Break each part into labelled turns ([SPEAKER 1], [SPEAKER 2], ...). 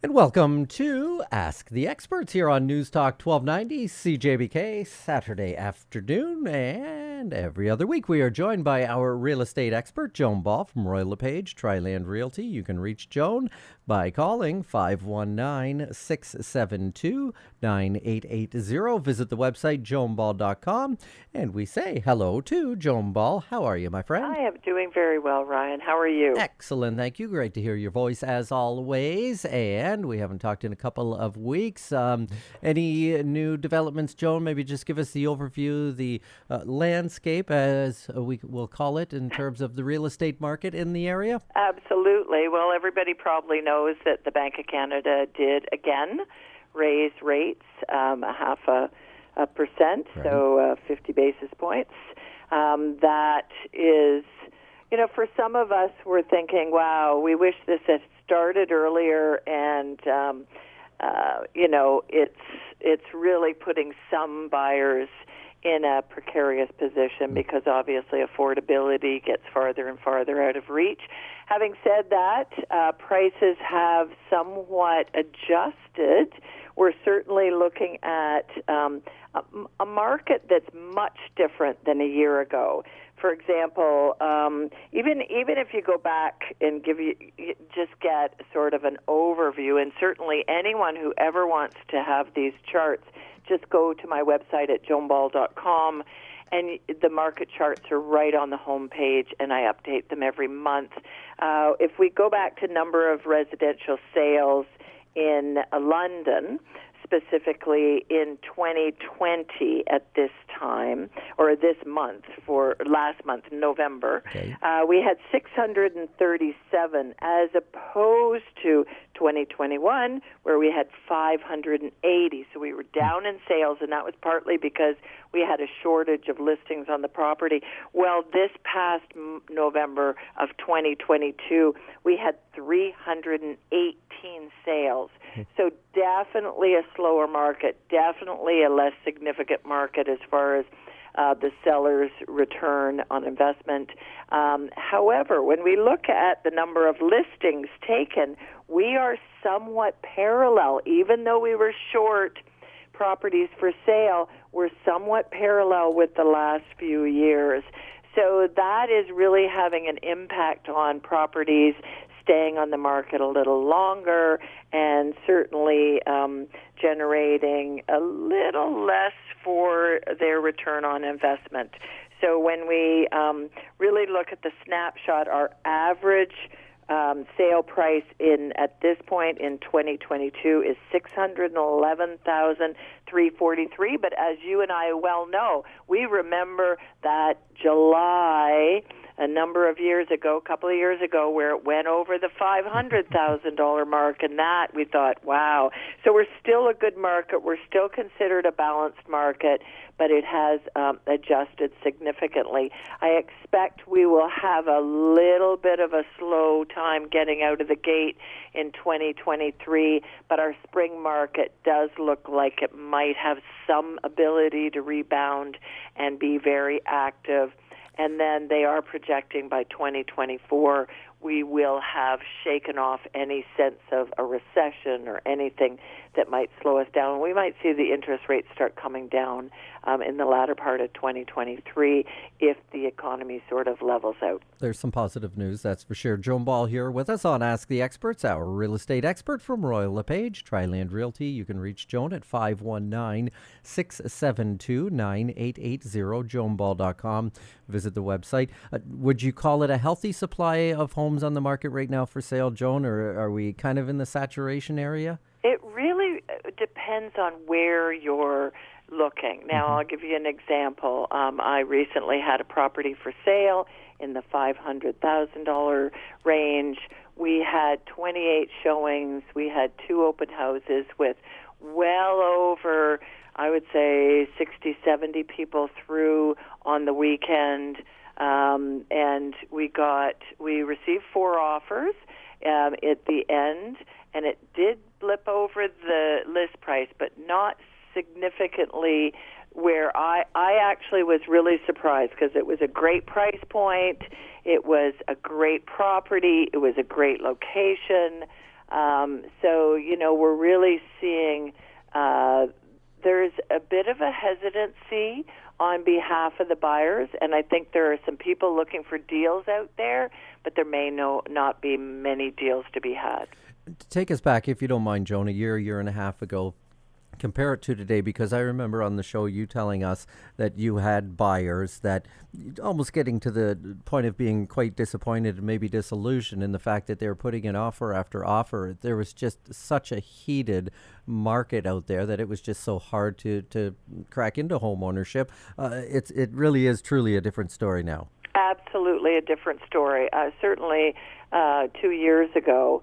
[SPEAKER 1] And welcome to Ask the Experts here on Newstalk 1290 CJBK Saturday afternoon. And every other week we are joined by our real estate expert, Joan Ball from LePage Triland Realty. You can reach Joan by calling 519-672-9880. Visit the website joanball.com. And we say hello to Joan Ball. How are you, my friend?
[SPEAKER 2] I am doing very well, Ryan. How are you?
[SPEAKER 1] Excellent, thank you. Great to hear your voice as always. And we haven't talked in a couple of weeks. Any new developments, Joan? Maybe just give us the overview, the landscape, as we will call it, in terms of the real estate market in the area.
[SPEAKER 2] Absolutely. Well, everybody probably knows that the Bank of Canada did again raise rates a 0.5%, right. So 50 basis points. That is, for some of us, we're thinking, wow, we wish this had started earlier, and it's really putting some buyers in a precarious position because obviously affordability gets farther and farther out of reach. Having said that, prices have somewhat adjusted. We're certainly looking at a market that's much different than a year ago. For example, even if you go back and just get sort of an overview, and certainly anyone who ever wants to have these charts, just go to my website at joanball.com, and the market charts are right on the home page, and I update them every month. If we go back to number of residential sales in London, specifically in 2020 at this time, or this month, for last month, November, okay. We had 637 as opposed to 2021, where we had 580. So we were down in sales, and that was partly because we had a shortage of listings on the property. Well, this past November of 2022, we had 318 sales. So definitely a slower market, definitely a less significant market as far as the seller's return on investment. However, when we look at the number of listings taken, we are somewhat parallel. Even though we were short properties for sale, we're somewhat parallel with the last few years. So that is really having an impact on properties staying on the market a little longer, and certainly generating a little less for their return on investment. So when we really look at the snapshot, our average sale price at this point in 2022 is $611,343. But as you and I well know, we remember that July a couple of years ago, where it went over the $500,000 mark, and that we thought, wow. So we're still a good market. We're still considered a balanced market, but it has adjusted significantly. I expect we will have a little bit of a slow time getting out of the gate in 2023, but our spring market does look like it might have some ability to rebound and be very active. And then they are projecting by 2024 we will have shaken off any sense of a recession or anything that might slow us down. We might see the interest rates start coming down in the latter part of 2023 if the economy sort of levels out.
[SPEAKER 1] There's some positive news, that's for sure. Joan Ball here with us on Ask the Experts, our real estate expert from LePage Triland Realty. You can reach Joan at 519-672-9880, joanball.com. Visit the website. Would you call it a healthy supply of homes on the market right now for sale, Joan, or are we kind of in the saturation area?
[SPEAKER 2] It really depends on where you're looking. Now, I'll give you an example. I recently had a property for sale in the $500,000 range. We had 28 showings. We had 2 open houses with well over, I would say, 60, 70 people through on the weekend. And we received 4 offers at the end, and it did blip over the list price, but not significantly, where I actually was really surprised because it was a great price point, it was a great property, it was a great location. So, we're really seeing there's a bit of a hesitancy on behalf of the buyers, and I think there are some people looking for deals out there, but there may not be many deals to be had.
[SPEAKER 1] Take us back, if you don't mind, Joan, a year and a half ago. Compare it to today, because I remember on the show you telling us that you had buyers that almost getting to the point of being quite disappointed and maybe disillusioned in the fact that they were putting in offer after offer. There was just such a heated market out there that it was just so hard to crack into home ownership. It really is truly a different story now.
[SPEAKER 2] Absolutely a different story. Certainly 2 years ago,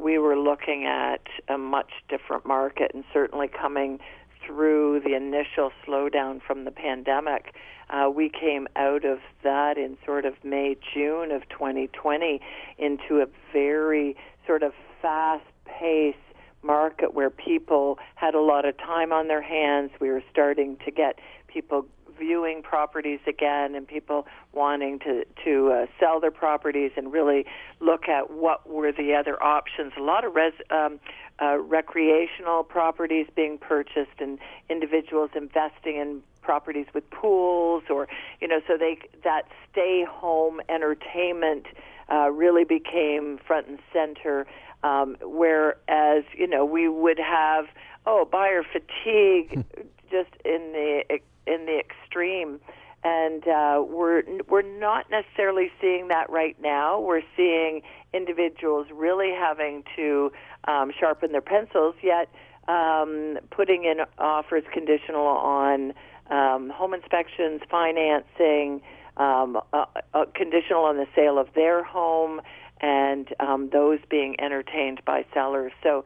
[SPEAKER 2] we were looking at a much different market, and certainly coming through the initial slowdown from the pandemic, we came out of that in sort of May, June of 2020 into a very sort of fast-paced market where people had a lot of time on their hands. We were starting to get people viewing properties again, and people wanting to sell their properties and really look at what were the other options. A lot of recreational properties being purchased, and individuals investing in properties with pools, or so that stay home entertainment really became front and center. Whereas we would have buyer fatigue just in the extreme, and we're not necessarily seeing that right now. We're seeing individuals really having to sharpen their pencils, yet putting in offers conditional on home inspections, financing, conditional on the sale of their home, and those being entertained by sellers. So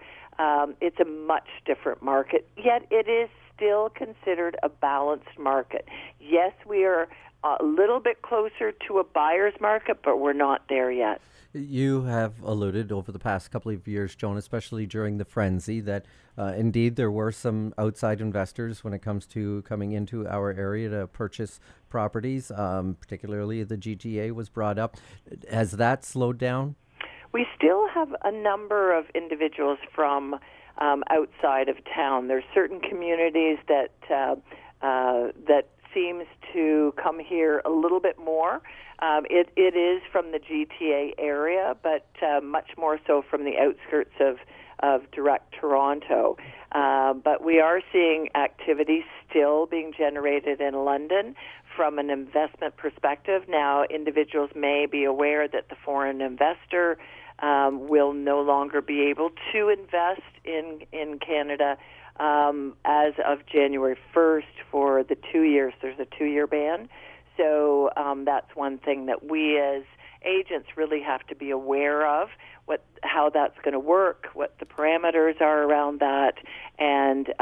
[SPEAKER 2] it's a much different market, yet it is still considered a balanced market. Yes, we are a little bit closer to a buyer's market, but we're not there yet.
[SPEAKER 1] You have alluded over the past couple of years, Joan, especially during the frenzy, that indeed there were some outside investors when it comes to coming into our area to purchase properties, particularly the GTA was brought up. Has that slowed down?
[SPEAKER 2] We still have a number of individuals from outside of town. There's certain communities that seems to come here a little bit more. It is from the GTA area, but much more so from the outskirts of direct Toronto. But we are seeing activity still being generated in London from an investment perspective. Now, individuals may be aware that the foreign investor will no longer be able to invest in Canada as of January 1st for the 2 years. There's a 2-year ban. So that's one thing that we as agents really have to be aware of, how that's going to work, what the parameters are around that, and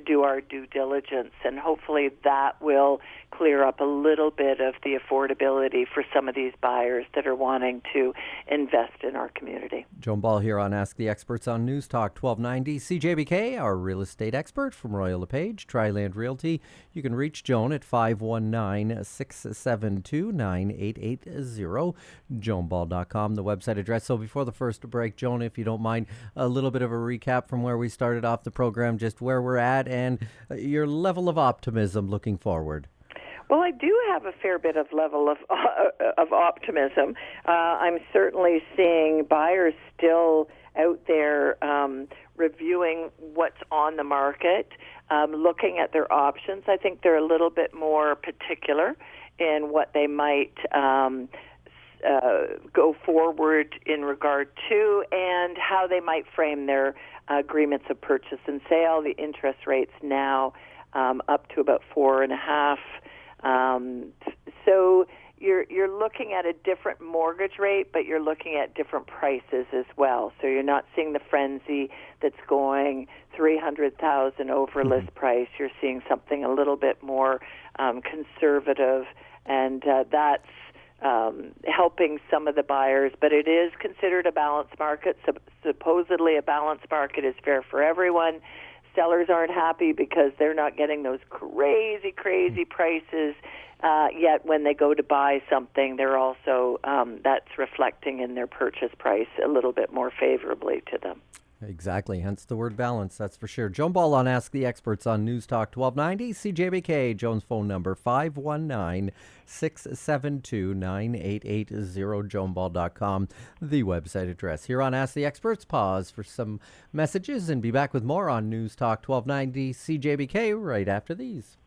[SPEAKER 2] do our due diligence. And hopefully that will clear up a little bit of the affordability for some of these buyers that are wanting to invest in our community.
[SPEAKER 1] Joan Ball here on Ask the Experts on Newstalk 1290 CJBK, our real estate expert from Royal LePage Triland Realty. You can reach Joan at 519-672-9880, joanball.com, the website address. So before the first break, Joan, if you don't mind, a little bit of a recap from where we started off the program, just where we're at and your level of optimism looking forward.
[SPEAKER 2] Well, I do have a fair bit of level of optimism. I'm certainly seeing buyers still out there reviewing what's on the market, looking at their options. I think they're a little bit more particular in what they might go forward in regard to, and how they might frame their agreements of purchase and sale. The interest rates now up to about 4.5%. So you're looking at a different mortgage rate, but you're looking at different prices as well. So you're not seeing the frenzy that's going $300,000 over list price. You're seeing something a little bit more conservative, and that's helping some of the buyers. But it is considered a balanced market. Supposedly a balanced market is fair for everyone. Sellers aren't happy because they're not getting those crazy prices, yet when they go to buy something, they're also, that's reflecting in their purchase price a little bit more favorably to them.
[SPEAKER 1] Exactly, hence the word balance, that's for sure. Joan Ball on Ask the Experts on News Talk 1290, CJBK. Joan's phone number, 519-672-9880, joanball.com, the website address. Here on Ask the Experts, pause for some messages and be back with more on News Talk 1290, CJBK, right after these.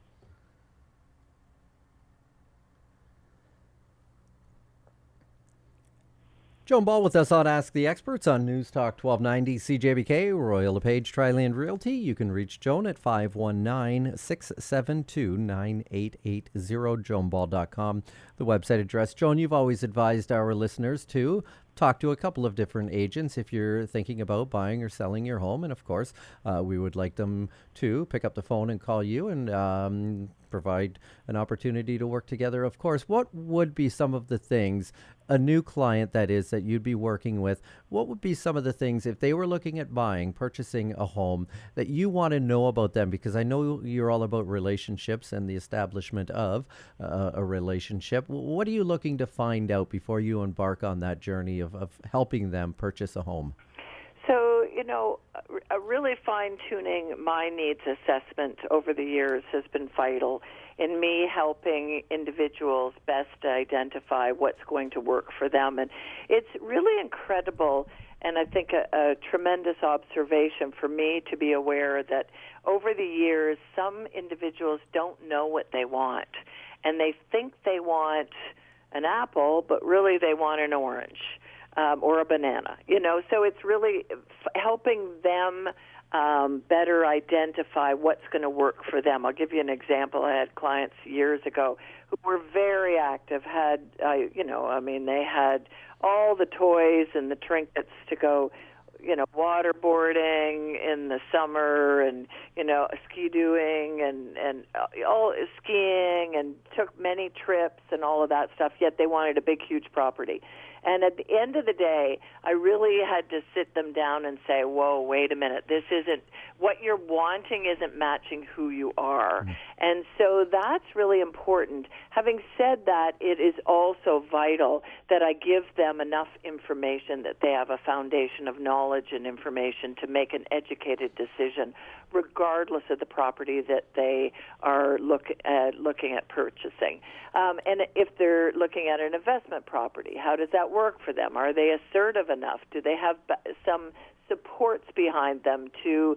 [SPEAKER 1] Joan Ball with us on Ask the Experts on News Talk 1290 CJBK, Royal LePage Triland Realty. You can reach Joan at 519-672-9880, joanball.com, the website address. Joan, you've always advised our listeners to talk to a couple of different agents if you're thinking about buying or selling your home. And of course, we would like them to pick up the phone and call you and provide an opportunity to work together. Of course, what would be some of the things, a new client that is, that you'd be working with, what would be some of the things if they were looking at purchasing a home, that you want to know about them? Because I know you're all about relationships and the establishment of a relationship. What are you looking to find out before you embark on that journey of helping them purchase a home?
[SPEAKER 2] So, really fine-tuning my needs assessment over the years has been vital in me helping individuals best identify what's going to work for them. And it's really incredible, and I think a tremendous observation for me to be aware that over the years, some individuals don't know what they want. And they think they want an apple, but really they want an orange. Or a banana, So it's really helping them better identify what's going to work for them. I'll give you an example. I had clients years ago who were very active, they had all the toys and the trinkets to go, waterboarding in the summer and, ski-doing and all skiing and took many trips and all of that stuff, yet they wanted a big, huge property. And at the end of the day, I really had to sit them down and say, whoa, wait a minute, what you're wanting isn't matching who you are. And so that's really important. Having said that, it is also vital that I give them enough information that they have a foundation of knowledge and information to make an educated decision, regardless of the property that they are looking at purchasing. And if they're looking at an investment property, how does that work for them? Are they assertive enough? Do they have some supports behind them to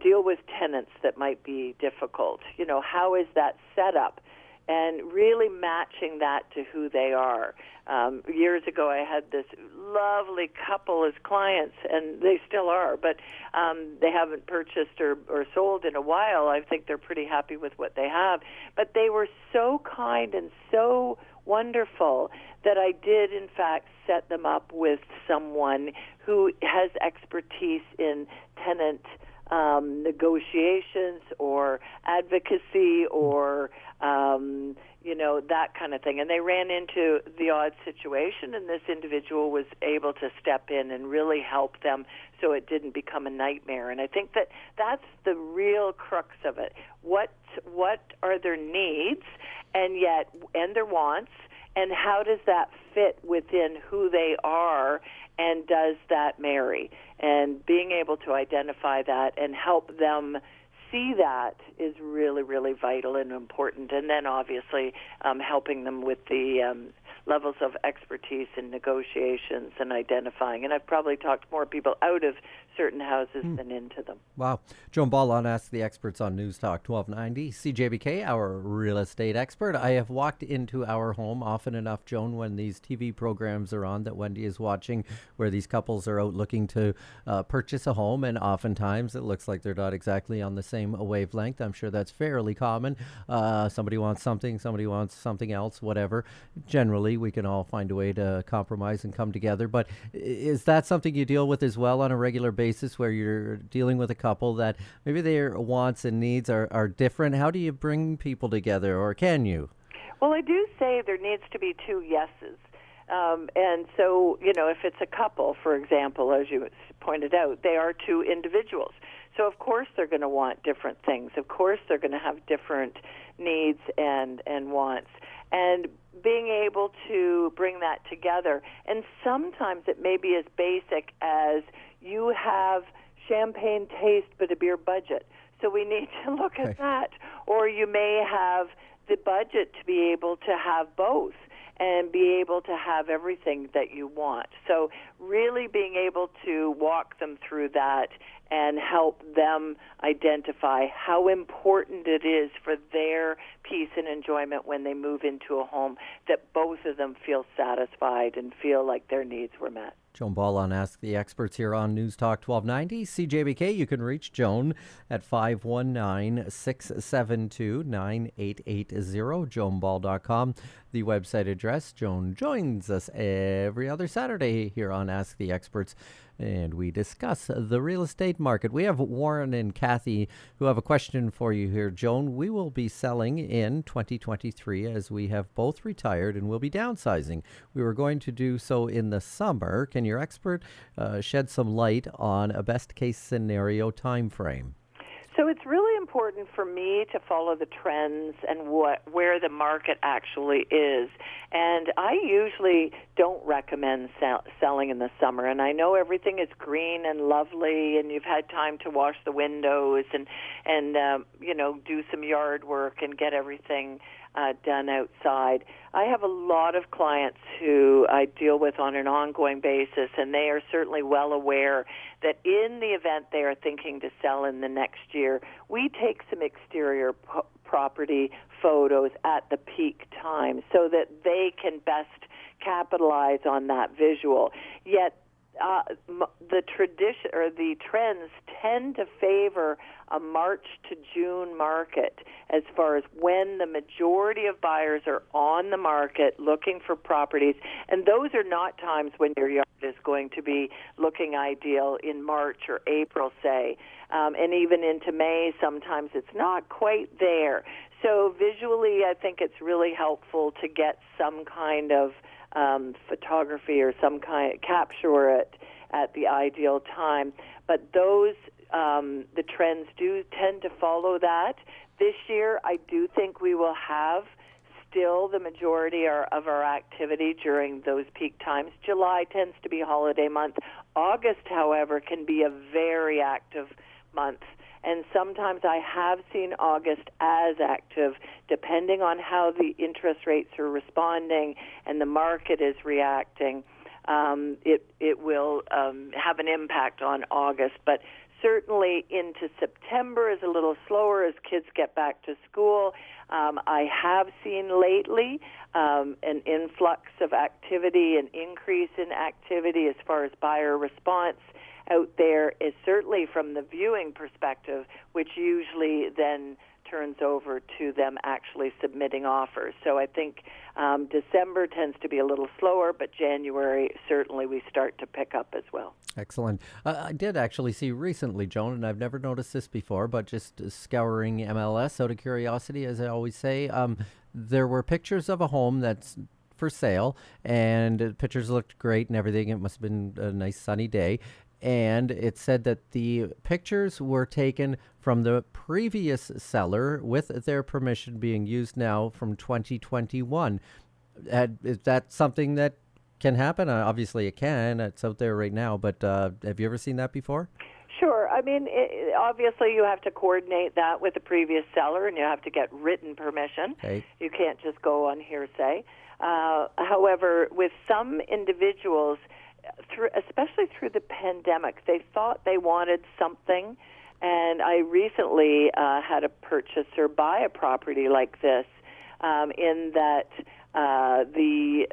[SPEAKER 2] deal with tenants that might be difficult? How is that set up? And really matching that to who they are. Years ago, I had this lovely couple as clients, and they still are, but they haven't purchased or sold in a while. I think they're pretty happy with what they have. But they were so kind and so wonderful that I did, in fact, set them up with someone who has expertise in tenant negotiations or advocacy or that kind of thing. And they ran into the odd situation, and this individual was able to step in and really help them so it didn't become a nightmare. And I think that that's the real crux of it. What are their needs and their wants, and how does that fit within who they are, and does that marry? And being able to identify that and help them see that is really, really vital and important. And then obviously helping them with the levels of expertise in negotiations and identifying. And I've probably talked more people out of certain houses than into them.
[SPEAKER 1] Wow. Joan Ball on Ask the Experts on News Talk 1290. CJBK, our real estate expert. I have walked into our home often enough, Joan, when these TV programs are on that Wendy is watching, where these couples are out looking to purchase a home, and oftentimes it looks like they're not exactly on the same wavelength. I'm sure that's fairly common. Somebody wants something, somebody wants something else, whatever. Generally, we can all find a way to compromise and come together. But is that something you deal with as well on a regular basis, where you're dealing with a couple that maybe their wants and needs are different? How do you bring people together, or can you?
[SPEAKER 2] Well, I do say there needs to be two yeses. And so, if it's a couple, for example, as you pointed out, they are two individuals. So, of course, they're going to want different things. Of course, they're going to have different needs and wants. And being able to bring that together. And sometimes it may be as basic as you have champagne taste but a beer budget. So we need to look at that. Or you may have the budget to be able to have both and be able to have everything that you want. So really being able to walk them through that and help them identify how important it is for their peace and enjoyment when they move into a home, that both of them feel satisfied and feel like their needs were met.
[SPEAKER 1] Joan Ball on Ask the Experts here on News Talk 1290. CJBK, you can reach Joan at 519-672-9880, joanball.com, the website address. Joan joins us every other Saturday here on Ask the Experts, and we discuss the real estate market. We have Warren and Kathy who have a question for you here. Joan, we will be selling in 2023 as we have both retired and will be downsizing. We were going to do so in the summer. Can your expert shed some light on a best case scenario time frame?
[SPEAKER 2] So it's really important for me to follow the trends and where the market actually is. And I usually don't recommend selling in the summer. And I know everything is green and lovely, and you've had time to wash the windows and do some yard work and get everything done outside. I have a lot of clients who I deal with on an ongoing basis, and they are certainly well aware that in the event they are thinking to sell in the next year, we take some exterior property photos at the peak time so that they can best capitalize on that visual. Yet the tradition or the trends tend to favor a March to June market as far as when the majority of buyers are on the market looking for properties, and those are not times when your yard is going to be looking ideal in March or April, say, and even into May. Sometimes it's not quite there. So visually, I think it's really helpful to get some kind of photography or some kind capture it at the ideal time. But those the trends do tend to follow that. This year, I do think we will have still the majority of our activity during those peak times. July tends to be holiday month. August, however, can be a very active month. And sometimes I have seen August as active, depending on how the interest rates are responding and the market is reacting. It will have an impact on August. But certainly into September is a little slower as kids get back to school. I have seen lately an influx of activity, an increase in activity as far as buyer response out there, is certainly from the viewing perspective, which usually then turns over to them actually submitting offers. So I think December tends to be a little slower, but January certainly we start to pick up as well.
[SPEAKER 1] Excellent. I did actually see recently, Joan, and I've never noticed this before, but just scouring MLS out of curiosity, as I always say, there were pictures of a home that's for sale, and pictures looked great and everything. It must have been a nice sunny day. And it said that the pictures were taken from the previous seller with their permission being used now from 2021. Is that something that can happen? Obviously it can. It's out there right now. But have you ever seen that before?
[SPEAKER 2] Sure. I mean, obviously you have to coordinate that with the previous seller, and you have to get written permission.
[SPEAKER 1] Okay.
[SPEAKER 2] You can't just go on hearsay. However, with some individuals, especially through the pandemic, they thought they wanted something. And I recently had a purchaser buy a property like this, in that the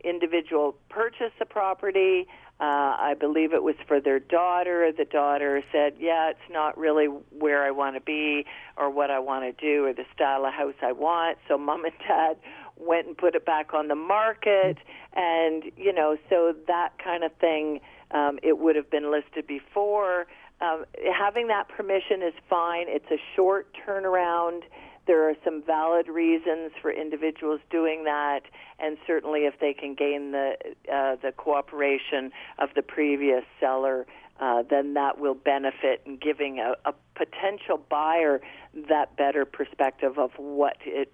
[SPEAKER 2] individual purchased the property. I believe it was for their daughter. The daughter said, yeah, it's not really where I want to be or what I want to do or the style of house I want. So mom and dad went and put it back on the market. And, so that kind of thing, it would have been listed before. Having that permission is fine. It's a short turnaround. There are some valid reasons for individuals doing that, and certainly if they can gain the cooperation of the previous seller, then that will benefit in giving a potential buyer that better perspective of what it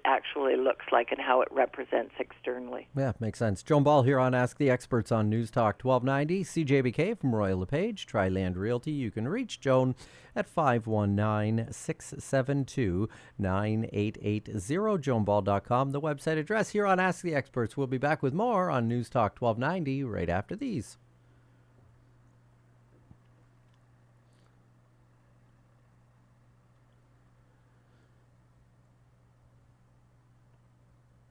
[SPEAKER 2] actually looks like and how it represents externally.
[SPEAKER 1] Yeah, makes sense. Joan Ball here on Ask the Experts on Newstalk 1290, CJBK from Royal LePage Triland Realty. You can reach Joan at 519-672-9880, joanball.com, the website address here on Ask the Experts. We'll be back with more on Newstalk 1290 right after these.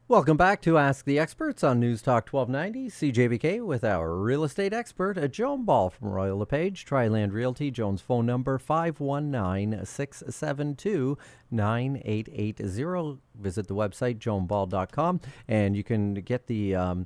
[SPEAKER 1] Welcome back to Ask the Experts on Newstalk 1290, CJBK, with our real estate expert, Joan Ball from Royal LePage Triland Realty. Joan's phone number, 519-672-9880. Visit the website, joanball.com, and you can get the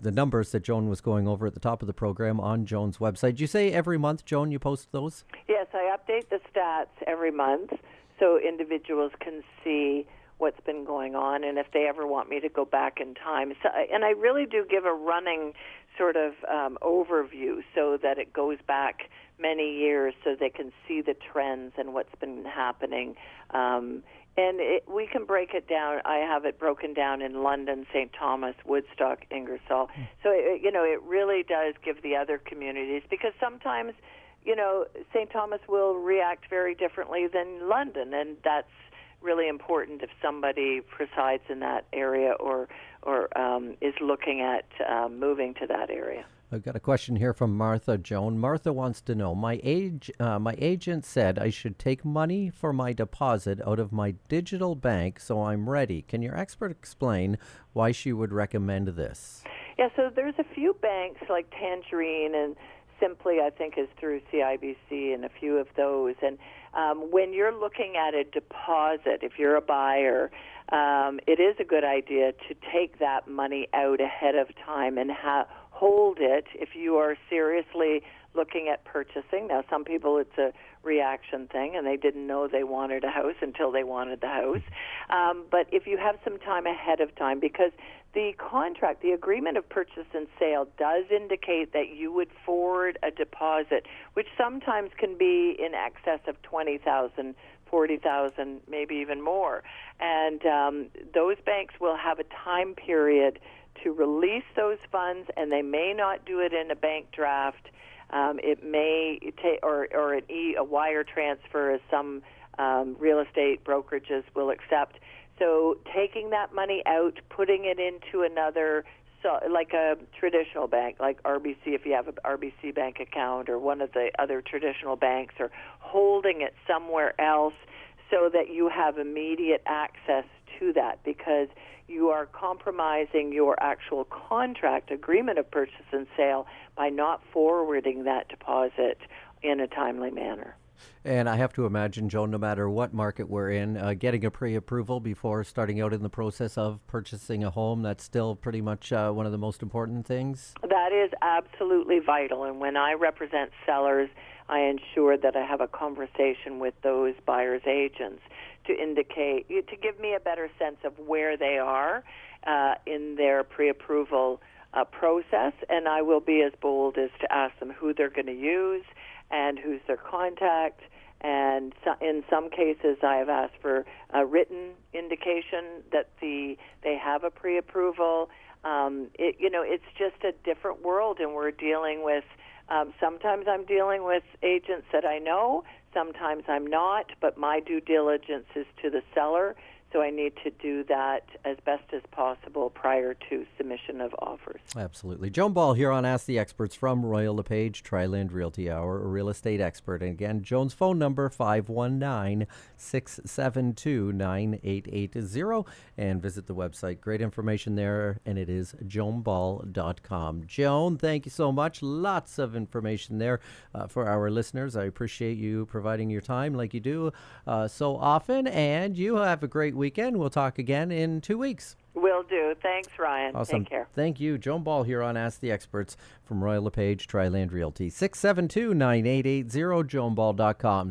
[SPEAKER 1] numbers that Joan was going over at the top of the program on Joan's website. You say every month, Joan, you post those?
[SPEAKER 2] Yes, I update the stats every month so individuals can see what's been going on, and if they ever want me to go back in time. So, and I really do give a running sort of overview so that it goes back many years so they can see the trends and what's been happening. We can break it down. I have it broken down in London, St. Thomas, Woodstock, Ingersoll. So, it really does give the other communities, because sometimes, St. Thomas will react very differently than London, and that's really important if somebody resides in that area or is looking at moving to that area.
[SPEAKER 1] I've got a question here from Martha, Joan. Martha wants to know, my agent said I should take money for my deposit out of my digital bank so I'm ready. Can your expert explain why she would recommend this?
[SPEAKER 2] Yeah, so there's a few banks like Tangerine and Simply, I think, is through CIBC and a few of those. And when you're looking at a deposit, if you're a buyer, it is a good idea to take that money out ahead of time and hold it if you are seriously looking at purchasing. Now, some people, it's a reaction thing, and they didn't know they wanted a house until they wanted the house. But if you have some time ahead of time, because the contract, the agreement of purchase and sale, does indicate that you would forward a deposit, which sometimes can be in excess of $20,000, $40,000, maybe even more. And those banks will have a time period to release those funds, and they may not do it in a bank draft. It may take or a wire transfer, as some real estate brokerages will accept. So taking that money out, putting it into another, like a traditional bank, like RBC, if you have an RBC bank account, or one of the other traditional banks, or holding it somewhere else so that you have immediate access to that, because you are compromising your actual contract agreement of purchase and sale by not forwarding that deposit in a timely manner.
[SPEAKER 1] And I have to imagine, Joan, no matter what market we're in, getting a pre-approval before starting out in the process of purchasing a home, that's still pretty much one of the most important things?
[SPEAKER 2] That is absolutely vital. And when I represent sellers, I ensure that I have a conversation with those buyers' agents to give me a better sense of where they are in their pre-approval process. And I will be as bold as to ask them who they're going to use and who's their contact. And in some cases, I have asked for a written indication that they have a pre-approval. It's just a different world, and we're dealing with. Sometimes I'm dealing with agents that I know. Sometimes I'm not, but my due diligence is to the seller. So I need to do that as best as possible prior to submission of offers.
[SPEAKER 1] Absolutely. Joan Ball here on Ask the Experts from Royal LePage Triland Realty, our real estate expert. And again, Joan's phone number, 519-672-9880. And visit the website. Great information there, and it is joanball.com. Joan, thank you so much. Lots of information there for our listeners. I appreciate you providing your time like you do so often. And you have a great weekend. We'll talk again in 2 weeks.
[SPEAKER 2] Will do. Thanks, Ryan.
[SPEAKER 1] Awesome.
[SPEAKER 2] Take care.
[SPEAKER 1] Thank you. Joan Ball here on Ask the Experts from Royal LePage Triland Realty. 672-9880, joanball.com.